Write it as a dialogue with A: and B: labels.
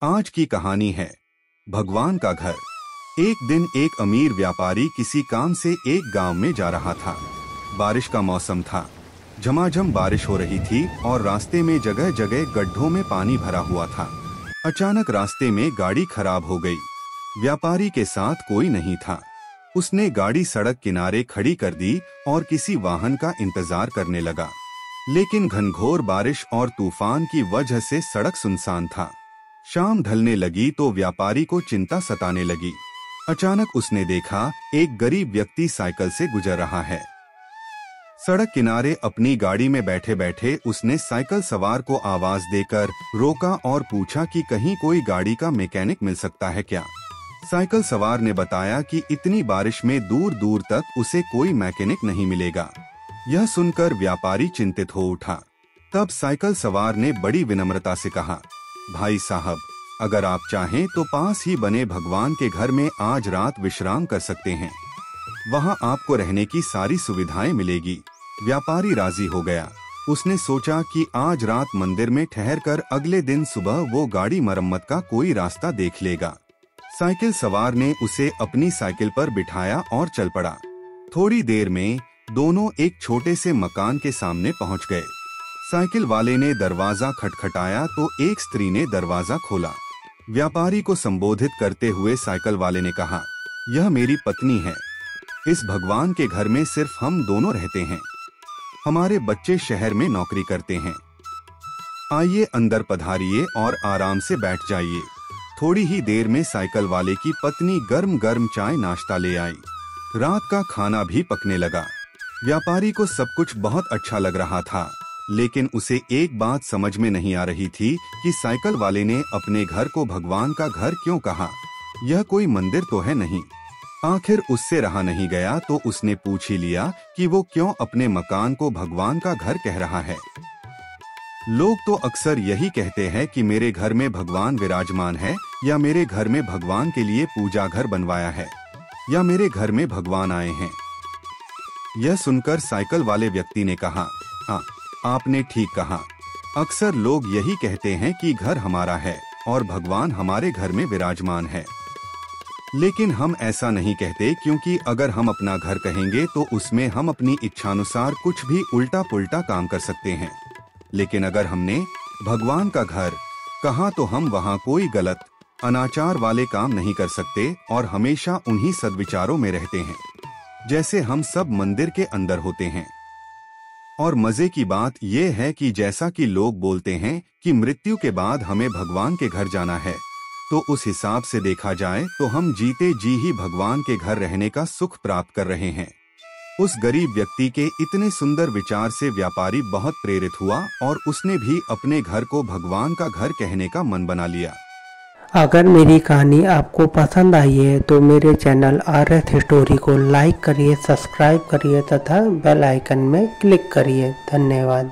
A: आज की कहानी है भगवान का घर। एक दिन एक अमीर व्यापारी किसी काम से एक गांव में जा रहा था। बारिश का मौसम था, झमाझम बारिश हो रही थी और रास्ते में जगह जगह गड्ढों में पानी भरा हुआ था। अचानक रास्ते में गाड़ी खराब हो गई। व्यापारी के साथ कोई नहीं था। उसने गाड़ी सड़क किनारे खड़ी कर दी और किसी वाहन का इंतजार करने लगा। लेकिन घनघोर बारिश और तूफान की वजह से सड़क सुनसान था। शाम ढलने लगी तो व्यापारी को चिंता सताने लगी। अचानक उसने देखा एक गरीब व्यक्ति साइकिल से गुजर रहा है। सड़क किनारे अपनी गाड़ी में बैठे बैठे उसने साइकिल सवार को आवाज देकर रोका और पूछा कि कहीं कोई गाड़ी का मैकेनिक मिल सकता है क्या। साइकिल सवार ने बताया कि इतनी बारिश में दूर दूर तक उसे कोई मैकेनिक नहीं मिलेगा। यह सुनकर व्यापारी चिंतित हो उठा। तब साइकिल सवार ने बड़ी विनम्रता से कहा, भाई साहब, अगर आप चाहें तो पास ही बने भगवान के घर में आज रात विश्राम कर सकते हैं। वहां आपको रहने की सारी सुविधाएं मिलेगी। व्यापारी राजी हो गया। उसने सोचा कि आज रात मंदिर में ठहरकर अगले दिन सुबह वो गाड़ी मरम्मत का कोई रास्ता देख लेगा। साइकिल सवार ने उसे अपनी साइकिल पर बिठाया और चल पड़ा। थोड़ी देर में दोनों एक छोटे से मकान के सामने पहुंच गए। साइकिल वाले ने दरवाजा खटखटाया तो एक स्त्री ने दरवाजा खोला। व्यापारी को संबोधित करते हुए साइकिल वाले ने कहा, यह मेरी पत्नी है। इस भगवान के घर में सिर्फ हम दोनों रहते हैं। हमारे बच्चे शहर में नौकरी करते हैं। आइए अंदर पधारिए और आराम से बैठ जाइए। थोड़ी ही देर में साइकिल वाले की पत्नी गर्म गर्म चाय नाश्ता ले आई। रात का खाना भी पकने लगा। व्यापारी को सब कुछ बहुत अच्छा लग रहा था, लेकिन उसे एक बात समझ में नहीं आ रही थी कि साइकिल वाले ने अपने घर को भगवान का घर क्यों कहा। यह कोई मंदिर तो है नहीं। आखिर उससे रहा नहीं गया तो उसने पूछ ही लिया कि वो क्यों अपने मकान को भगवान का घर कह रहा है। लोग तो अक्सर यही कहते हैं कि मेरे घर में भगवान विराजमान है, या मेरे घर में भगवान के लिए पूजा घर बनवाया है, या मेरे घर में भगवान आए हैं। यह सुनकर साइकिल वाले व्यक्ति ने कहा, हाँ, आपने ठीक कहा। अक्सर लोग यही कहते हैं कि घर हमारा है और भगवान हमारे घर में विराजमान है। लेकिन हम ऐसा नहीं कहते, क्योंकि अगर हम अपना घर कहेंगे तो उसमें हम अपनी इच्छानुसार कुछ भी उल्टा पुल्टा काम कर सकते हैं। लेकिन अगर हमने भगवान का घर कहा तो हम वहाँ कोई गलत अनाचार वाले काम नहीं कर सकते और हमेशा उन्हीं सद्विचारों में रहते हैं जैसे हम सब मंदिर के अंदर होते हैं। और मजे की बात यह है कि जैसा कि लोग बोलते हैं कि मृत्यु के बाद हमें भगवान के घर जाना है, तो उस हिसाब से देखा जाए तो हम जीते जी ही भगवान के घर रहने का सुख प्राप्त कर रहे हैं। उस गरीब व्यक्ति के इतने सुंदर विचार से व्यापारी बहुत प्रेरित हुआ और उसने भी अपने घर को भगवान का घर कहने का मन बना लिया।
B: अगर मेरी कहानी आपको पसंद आई है तो मेरे चैनल RS स्टोरी को लाइक करिए, सब्सक्राइब करिए तथा बेल आइकन में क्लिक करिए। धन्यवाद।